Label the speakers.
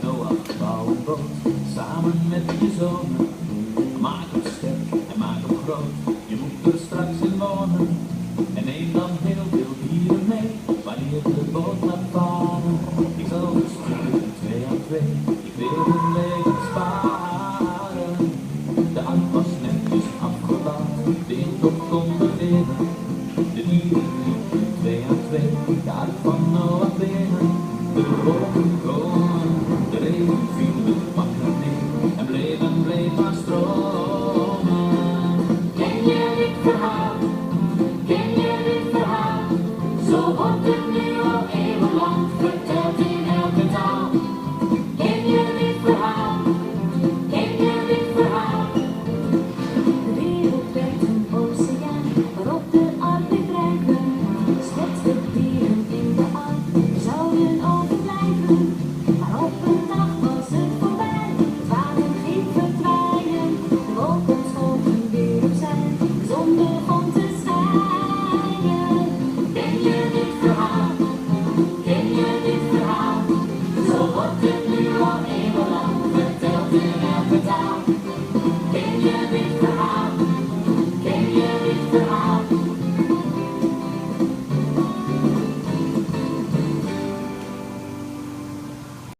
Speaker 1: Noach, bouw een boot, samen met je zonen. Maak hem sterk en maak hem groot, je moet er straks in wonen. En neem dan heel veel dieren mee, wanneer de boot laat varen. Ik zal dus sturen 2 aan 2, ik wil hun leven sparen. De ark was netjes afgebouwd, de intocht kon beginnen. De dieren liepen 2 aan 2, de ark van Noach binnen. De wolken komen, de regen viel met pakken neer en bleef maar stromen. Ken je dit verhaal? Ken je dit verhaal? Zo wordt het